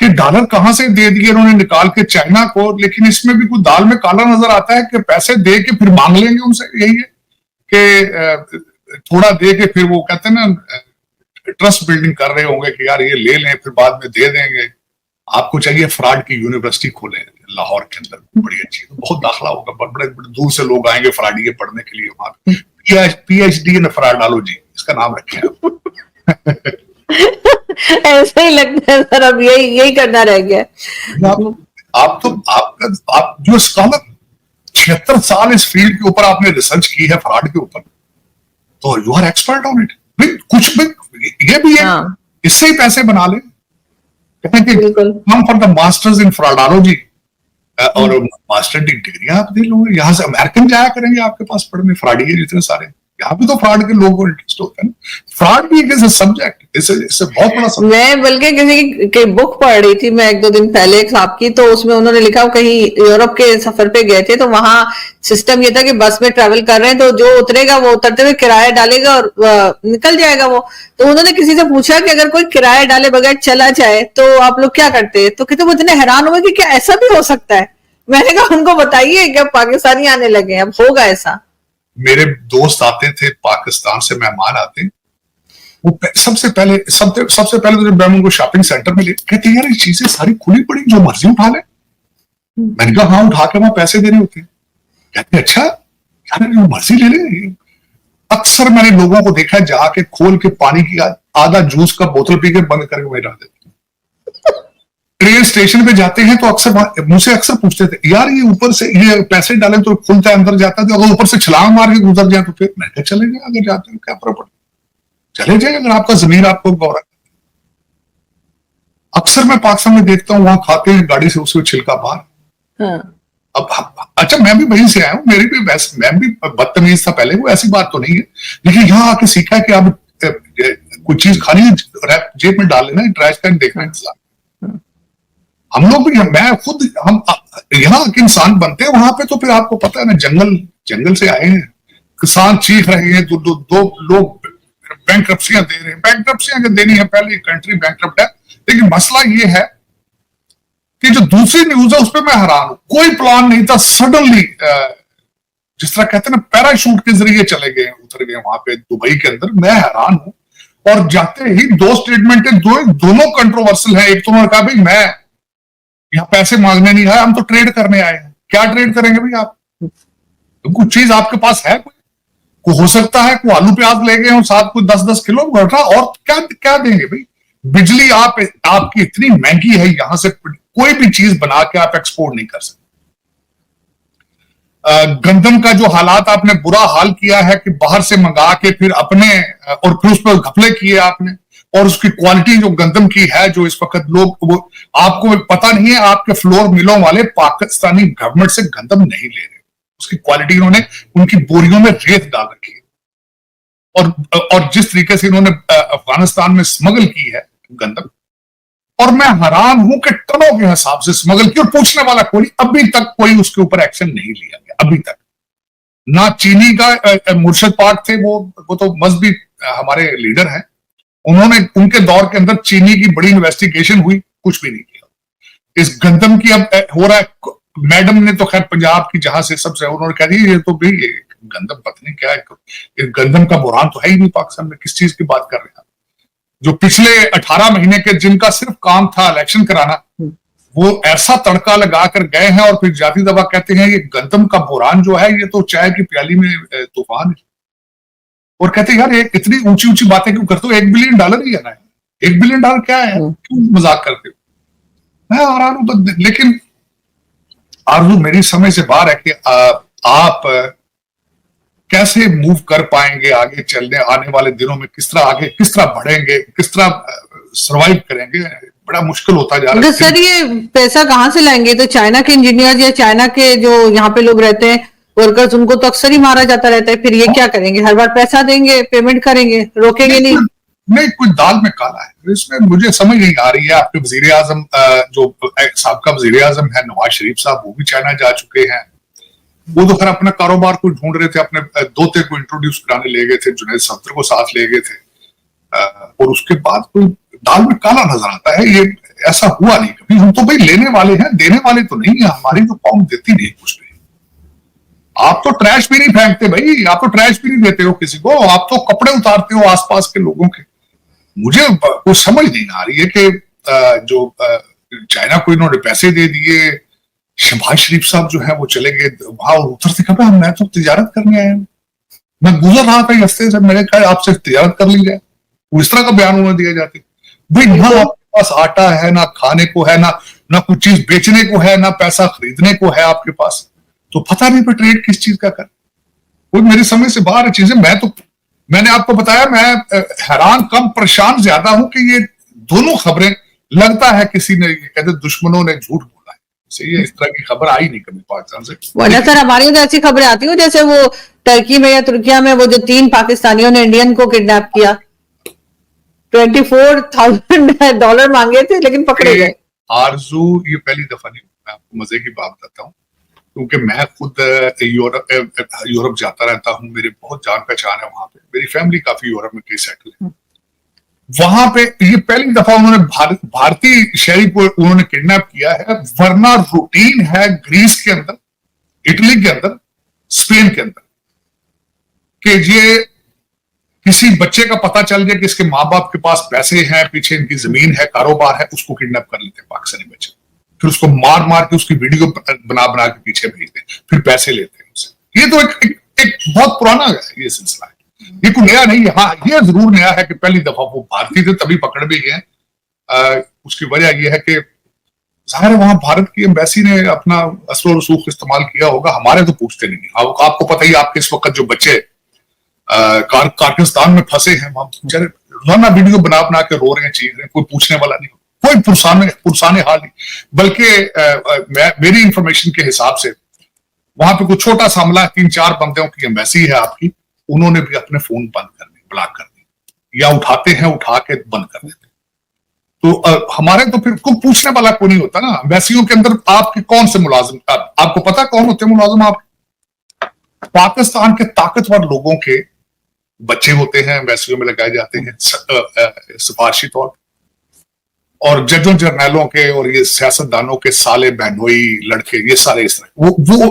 कि डॉलर कहां से दे दिए उन्होंने निकाल के चाइना को, लेकिन इसमें भी कुछ दाल में काला नजर आता है कि पैसे दे के फिर मांग लेंगे उनसे। यही है कि थोड़ा दे के फिर वो कहते हैं ना ट्रस्ट बिल्डिंग कर रहे होंगे कि यार ये ले लें फिर बाद में दे देंगे। आपको चाहिए फ्रॉड की यूनिवर्सिटी खोले लाहौर के अंदर, बड़ी अच्छी, बहुत दाखला होगा, बड़े बड़े दूर से लोग आएंगे फ्रॉडी पढ़ने के लिए वहां। PhD इन फ्रॉडोलॉजी इसका नाम रखे हैं। ऐसा ही लगता है सर, अब यही करना रह गया। आप जो स्कॉलर 76 साल इस फील्ड के ऊपर आपने रिसर्च की है फ्रॉड के ऊपर, तो you are expert on it. कुछ भी ये भी है, इससे ही पैसे बना ले। हम फॉर द मास्टर्स इन फ्रॉडोलॉजी और मास्टर की डिग्री आप दे लोगे, यहाँ से अमेरिकन जाया करेंगे आपके पास पढ़ने, फ्रॉडी जितने सारे। यहाँ पे तो फ्रॉड के लोगों को इंटरेस्ट होता है ना। फ्रॉड भी एक सब्जेक्ट, इससे बहुत बड़ा सब्जेक्ट। मैं बल्कि किसी की बुक पढ़ रही थी मैं 1-2 दिन पहले एक साहब की, तो उसमें उन्होंने लिखा कहीं यूरोप के सफर पे गए थे, तो वहां सिस्टम ये था कि बस में ट्रैवल कर रहे हैं तो जो उतरेगा वो उतरते हुए किराया डालेगा और निकल जाएगा वो। तो उन्होंने किसी से पूछा कि अगर कोई किराया डाले बगैर चला जाए तो आप लोग क्या करते हैं, तो कहते वो इतने हैरान हुए कि क्या ऐसा भी हो सकता है। मैंने कहा उनको बताइए कि अब पाकिस्तानी आने लगे, अब होगा ऐसा। मेरे दोस्त आते थे पाकिस्तान से, मेहमान आते, वो सबसे पहले तो जब मैं उनको शॉपिंग सेंटर में ले, कहते यार ये चीजें सारी खुली पड़ी, जो मर्जी उठा ले। मैंने कहा हाँ उठा के वहां पैसे देने होते हैं। कहते अच्छा यार जो मर्जी ले ले। अक्सर मैंने लोगों को देखा जाके खोल के पानी की आधा जूस का बोतल पी के बंद करके वही डाल देते। ट्रेन स्टेशन पे जाते हैं तो अक्सर मुझसे पूछते थे यार ये ऊपर से ये पैसे डाले तो खुलता है अंदर जाता है, तो अगर ऊपर से छलांग मार के गुजर जाए तो फिर। मैं चले जाए, अगर जाते हैं क्या फर्क पड़ता, चले जाए अगर आपका जमीन आपको गौरव। अक्सर मैं पाकिस्तान में देखता हूँ वहां खाते हैं गाड़ी से उसको छिलका बाहर। अब अच्छा मैं भी वहीं से आया हूँ, मेरी भी मैं भी बदतमीज था पहले, वो ऐसी बात तो नहीं है, लेकिन यहाँ आके सीखा कि आप कोई चीज खानी है जेब में डाल लेना, ट्रैश कैन देखना इंतजार। हम लोग भी, मैं खुद, हम यहाँ के इंसान बनते हैं, वहां पे तो फिर आपको पता है ना जंगल से आए हैं, किसान चीख रहे हैं, दो लोग बैंकरप्सियां दे रहे हैं। बैंकरप्सियां देनी है, पहले कंट्री बैंकरप्ट है, लेकिन मसला ये है कि जो दूसरी न्यूज है उस पर मैं हैरान हूं। कोई प्लान नहीं था, सडनली जिस तरह कहते हैं ना पैराशूट के जरिए चले गए, उतर गए वहां पे दुबई के अंदर। मैं हैरान हूं। और जाते ही 2 स्टेटमेंट है, दोनों कंट्रोवर्शियल है। एक तो उन्होंने कहा भाई मैं यहाँ पैसे मांगने नहीं आए, हम तो ट्रेड करने आए हैं। क्या ट्रेड करेंगे भाई आप? कुछ चीज आपके पास है कोई हो सकता है कोई आलू प्याज ले गए और साथ कोई 10-10 किलो घटा, और क्या देंगे भाई? बिजली आपकी इतनी महंगी है, यहां से कोई भी चीज बना के आप एक्सपोर्ट नहीं कर सकते। गंदम का जो हालात आपने बुरा हाल किया है कि बाहर से मंगा के फिर अपने, और फिर उस पर घपले किए आपने, और उसकी क्वालिटी जो गंदम की है, जो इस वक्त लोग, वो आपको पता नहीं है, आपके फ्लोर मिलों वाले पाकिस्तानी गवर्नमेंट से गंदम नहीं ले रहे। उसकी क्वालिटी इन्होंने उनकी बोरियों में रेत डाल रखी है, और जिस तरीके से इन्होंने अफगानिस्तान में स्मगल की है गंदम, और मैं हैरान हूं कि टनों के हिसाब से स्मगल की, और पूछने वाला कोई अभी तक कोई उसके ऊपर एक्शन नहीं लिया गया अभी तक। ना चीनी का मुर्शद पाक थे, वो तो मजहबी हमारे लीडर हैं, उन्होंने उनके दौर के अंदर चीनी की बड़ी इन्वेस्टिगेशन हुई, कुछ भी नहीं किया। इस गंदम की अब हो रहा है, मैडम ने तो खैर पंजाब की जहां से सबसे, उन्होंने कह दी ये तो भाई ये गंदम पता नहीं क्या है, गंदम का बुरहान तो है ही नहीं पाकिस्तान में, किस चीज की बात कर रहे हैं? जो पिछले 18 महीने के जिनका सिर्फ काम था इलेक्शन कराना, वो ऐसा तड़का लगा कर गए हैं, और फिर जाती दबा कहते हैं ये गंदम का बुरहान जो है ये तो चाय की प्याली में तूफान है। और कहते हैं यार इतनी ऊंची ऊंची बातें क्यों करते हो? $1 बिलियन ही है ना, $1 बिलियन क्या है, क्यों मजाक करते हो? मैं हैरान हूं। तो लेकिन आरज़ू मेरी समझ से बाहर है कि आप कैसे मूव कर पाएंगे आगे चलने, आने वाले दिनों में किस तरह बढ़ेंगे, किस तरह सर्वाइव करेंगे, बड़ा मुश्किल होता जा रहा है। सर ये पैसा कहाँ से लाएंगे? तो चाइना के इंजीनियर या चाइना के जो यहाँ पे लोग रहते हैं वर्कर्स, उनको तो अक्सर ही मारा जाता रहता है, फिर ये क्या करेंगे? हर बार पैसा देंगे, पेमेंट करेंगे, रोकेंगे नहीं? कोई दाल में काला है इसमें, मुझे समझ नहीं आ रही है। आपके वजीर आजम, जो साबका वजीर आजम है नवाज शरीफ साहब, वो भी चाइना जा चुके हैं। वो तो खैर अपना कारोबार कोई ढूंढ रहे थे, अपने दोते को इंट्रोड्यूस कराने ले गए थे, जुनैद सफदर को साथ ले गए थे, और उसके बाद कोई दाल में काला नजर आता है। ये ऐसा हुआ नहीं कभी। हम तो भाई लेने वाले हैं, देने वाले तो नहीं है। हमारी तो कौम देती नहीं कुछ नहीं। आप तो ट्रैश भी नहीं फेंकते भाई, आप तो ट्रैश भी नहीं देते हो किसी को, आप तो कपड़े उतारते हो आसपास के लोगों के। मुझे कुछ समझ नहीं आ रही है कि जो चाइना को इन्होंने पैसे दे दिए, शहबाज शरीफ साहब जो है वो चले गए वहां, उधर से कहा मैं तो तिजारत करने आया हूं, मैं गुजर रहा था रास्ते से, मैंने कहा आपसे तिजारत कर ली जाए। वो इस तरह का बयान उन्होंने दिया जाती भाई। ना आपके पास आटा है, ना खाने को है, ना कुछ चीज बेचने को है, ना पैसा खरीदने को है आपके पास, तो पता नहीं पे ट्रेड किस चीज का कर। कोई मेरी समझ से बाहर चीजें। मैंने आपको बताया, मैं हैरान कम परेशान ज्यादा हूं कि ये दोनों खबरें लगता है किसी ने, कहते दुश्मनों ने झूठ बोला है। सही है, इस तरह की खबर आई नहीं कभी पाकिस्तान से। वरना सर हमारी तो ऐसी खबरें आती हो जैसे वो टर्की में या तुर्किया में वो जो 3 पाकिस्तानियों ने इंडियन को किडनैप किया, $24,000 मांगे थे लेकिन पकड़े गए। आरजू ये पहली दफा नहीं, मैं आपको मजे की बात बताता हूँ, क्योंकि मैं खुद यूरोप जाता रहता हूँ, मेरे बहुत जान पहचान है वहां पे, मेरी फैमिली काफी यूरोप में कई सेटल है। वहां पे ये पहली दफा उन्होंने भारतीय शहरी को उन्होंने किडनैप किया है, वरना रूटीन है ग्रीस के अंदर, इटली के अंदर, स्पेन के अंदर, कि ये किसी बच्चे का पता चल जाए कि इसके माँ बाप के पास पैसे हैं, पीछे इनकी जमीन है, कारोबार है, उसको किडनैप कर लेते हैं पाकिस्तानी बच्चे, फिर उसको मार मार के उसकी वीडियो बना के पीछे भेजते हैं, फिर पैसे लेते हैं उससे। ये तो एक बहुत पुराना ये सिलसिला है, ये कोई नया नहीं है। हाँ, ये जरूर नया है कि पहली दफा वो भारतीय थे तभी पकड़ भी गए। उसकी वजह यह है कि जाहिर है वहां भारत की एम्बेसी ने अपना असर रसूख इस्तेमाल किया होगा, हमारे तो पूछते नहीं। आपको पता ही, आपके इस वक्त जो बच्चे पाकिस्तान में फंसे हैं, वहां बेचारे रोजाना वीडियो बना बना के रो रहे हैं, चीख रहे हैं, कोई पूछने वाला नहीं, कोई पुरसाने हाल नहीं। बल्कि मेरी इंफॉर्मेशन के हिसाब से वहां पे कुछ छोटा सा हमला, 3-4 बंदों की एम्बेसी है आपकी, उन्होंने भी अपने फोन बंद कर दिए, ब्लॉक कर दिए, या उठाते हैं, उठा के बंद कर देते। तो हमारे तो फिर कोई पूछने वाला कोई नहीं होता ना। एम्बेसियों के अंदर आपके कौन से मुलाजिम, आपको पता कौन होते हैं मुलाजिम? आप पाकिस्तान के ताकतवर लोगों के बच्चे होते हैं, एम्बेसियों में लगाए जाते हैं सिफारशी तौर, और जजों जर्नैलों के और ये सियासतदानों के साले बहनोई लड़के, ये सारे इस तरह वो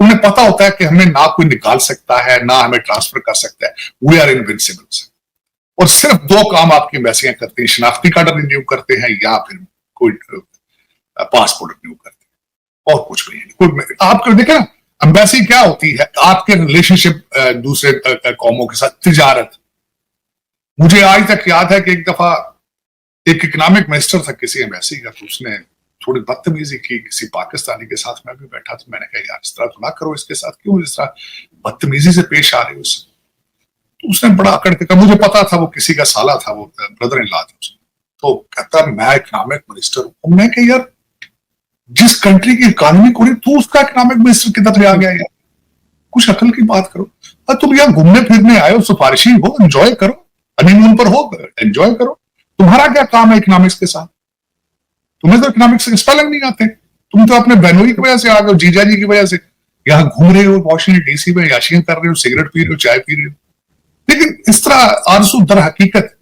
उन्हें पता होता है कि हमें ना कोई निकाल सकता है, ना हमें ट्रांसफर कर सकता है, वी आर इनविंसिबल। और सिर्फ 2 काम आपकी एम्बेसियां करती हैं, शनाख्ती कार्ड रिन्यू करते हैं या फिर कोई पासपोर्ट रिन्यू करते हैं, और कुछ भी नहीं। आपको देखे ना, एम्बेसी क्या होती है? आपके रिलेशनशिप दूसरे कौमों के साथ, तिजारत। मुझे आज तक याद है कि एक दफा एक इकोनॉमिक मिनिस्टर था किसी एम्बेसी का, तो उसने थोड़ी बदतमीजी की किसी पाकिस्तानी के साथ। मैं भी बैठा था, मैंने कहा यार इस तरह तो ना करो, इसके साथ क्यों इस तरह बदतमीजी से पेश आ रही हो? तो उसने बड़ा अकड़ के कहा, मुझे पता था वो किसी का साला था, वो ब्रदर इन लॉ था उसने। तो कहता मैं इकोनॉमिक मिनिस्टर हूं। मैं कहा यार जिस कंट्री की इकोनॉमी को नहीं, तो उसका इकोनॉमिक मिनिस्टर किधर आ गया यार? कुछ अकल की बात करो। तुम यहाँ घूमने फिरने आए हो, सिफारिशी हो, एंजॉय करो, हनीमून पर हो, एंजॉय करो। तुम्हारा क्या काम है इकोनॉमिक्स के साथ? तुम्हें तो इकोनॉमिक्स के स्पेलिंग नहीं आते, तुम तो अपने बहनोई की वजह से आ गए, जीजा जी की वजह से यहाँ घूम रहे हो, वॉशिंगटन डीसी में याशियां कर रहे हो, सिगरेट पी रहे हो, चाय पी रहे हो। लेकिन इस तरह आरज़ू दर हकीकत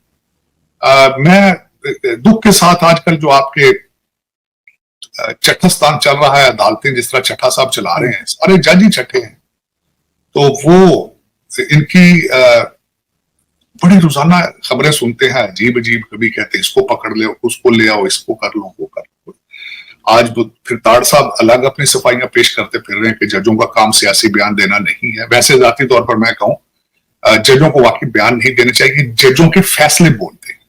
मैं दुख के साथ आजकल जो आपके छठा स्थान चल रहा है, अदालतें जिस तरह छठा साहब चला रहे हैं, सारे जज ही छठे हैं, तो वो इनकी बड़ी रोजाना खबरें सुनते हैं अजीब अजीब। कभी कहते हैं इसको पकड़ ले, उसको ले आओ, इसको कर लो, वो कर लो। आज फिर ताड़ साहब अलग अपनी सफाइयां पेश करते फिर रहे हैं कि जजों का काम सियासी बयान देना नहीं है। वैसे जाती तौर पर मैं कहूं जजों को वाकई बयान नहीं देने चाहिए, जजों के फैसले बोलते हैं।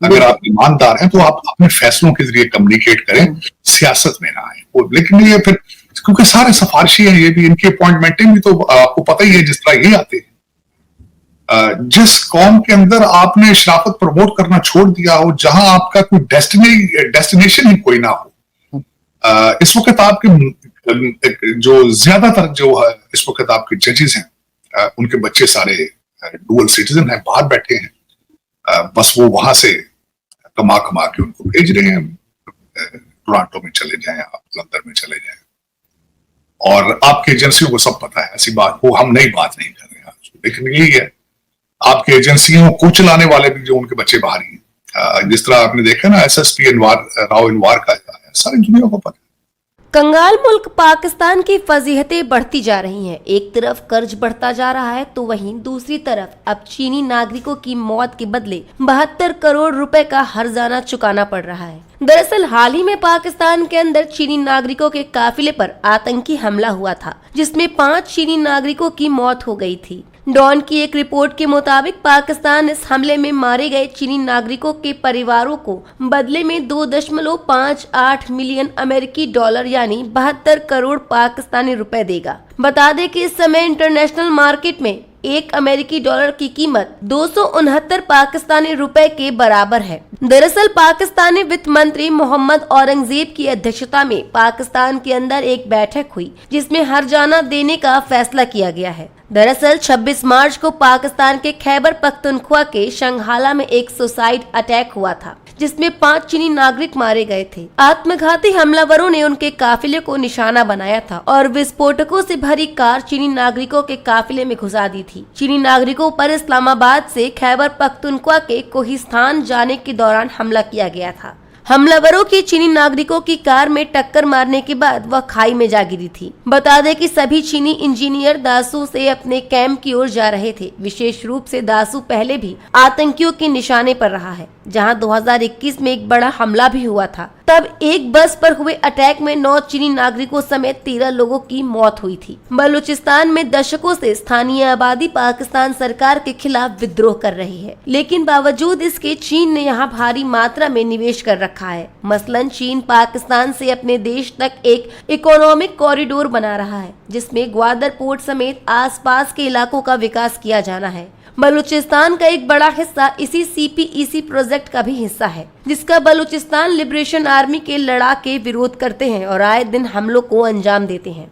अगर आप ईमानदार हैं तो आप अपने फैसलों के जरिए कम्युनिकेट करें, सियासत में ना आए। लेकिन ये फिर क्योंकि सारे सिफारिशी हैं, ये भी इनकी अपॉइंटमेंटें भी तो आपको पता ही है जिस तरह ये आते हैं। जिस कौम के अंदर आपने शराफत प्रमोट करना छोड़ दिया हो, जहां आपका कोई डेस्टिनेशन ही कोई ना हो, इस वक्त आपके जो ज्यादातर जो है इस वक्त आपके जजेस हैं, उनके बच्चे सारे डुअल सिटीजन हैं, बाहर बैठे हैं, बस वो वहां से कमा के उनको भेज रहे हैं, टोरंटो में चले जाएं, आप लंदन में चले जाएं, और आपकी एजेंसियों को सब पता है। ऐसी बात को हम नई बात नहीं कर रहे हैं, लेकिन यही है, आपकी एजेंसियों को चलाने वाले भी जो उनके बच्चे बाहर ही हैं, जिस तरह आपने देखा ना SST राव इनवार का सारी दुनिया को पता। कंगाल मुल्क पाकिस्तान की फजीहतें बढ़ती जा रही हैं। एक तरफ कर्ज बढ़ता जा रहा है तो वहीं दूसरी तरफ अब चीनी नागरिकों की मौत के बदले 72 करोड़ रुपए का हर्जाना चुकाना पड़ रहा है। दरअसल हाल ही में पाकिस्तान के अंदर चीनी नागरिकों के काफिले पर आतंकी हमला हुआ था, जिसमें 5 चीनी नागरिकोकों की मौत हो गई थी। डॉन की एक रिपोर्ट के मुताबिक पाकिस्तान इस हमले में मारे गए चीनी नागरिकों के परिवारों को बदले में 2.58 मिलियन अमेरिकी डॉलर यानी 72 करोड़ पाकिस्तानी रुपए देगा। बता दें कि इस समय इंटरनेशनल मार्केट में 1 अमेरिकी डॉलर की कीमत 269 पाकिस्तानी रुपए के बराबर है। दरअसल पाकिस्तानी वित्त मंत्री मोहम्मद औरंगजेब की अध्यक्षता में पाकिस्तान के अंदर एक बैठक हुई, जिसमें हर्जाना देने का फैसला किया गया है। दरअसल 26 मार्च को पाकिस्तान के खैबर पख्तूनख्वा के शंगहाला में एक सुसाइड अटैक हुआ था, जिसमें 5 चीनी नागरिक मारे गए थे। आत्मघाती हमलावरों ने उनके काफिले को निशाना बनाया था और विस्फोटकों से भरी कार चीनी नागरिकों के काफिले में घुसा दी थी। चीनी नागरिकों पर इस्लामाबाद से खैबर पख्तूनख्वा के कोहिस्तान जाने के दौरान हमला किया गया था। हमलावरों की चीनी नागरिकों की कार में टक्कर मारने के बाद वह खाई में जा गिरी थी। बता दें कि सभी चीनी इंजीनियर दासू से अपने कैंप की ओर जा रहे थे। विशेष रूप से दासू पहले भी आतंकियों के निशाने पर रहा है, जहां 2021 में एक बड़ा हमला भी हुआ था। तब एक बस पर हुए अटैक में 9 चीनी नागरिकों समेत 13 लोगों की मौत हुई थी। बलूचिस्तान में दशकों से स्थानीय आबादी पाकिस्तान सरकार के खिलाफ विद्रोह कर रही है, लेकिन बावजूद इसके चीन ने यहाँ भारी मात्रा में निवेश कर रखा है। मसलन चीन पाकिस्तान से अपने देश तक एक इकोनॉमिक कॉरिडोर बना रहा है, जिसमें ग्वादर पोर्ट समेत आसपास के इलाकों का विकास किया जाना है। बलूचिस्तान का एक बड़ा हिस्सा इसी CPEC प्रोजेक्ट का भी हिस्सा है, जिसका बलूचिस्तान लिबरेशन आर्मी के लड़ाके विरोध करते हैं और आए दिन हमलों को अंजाम देते हैं।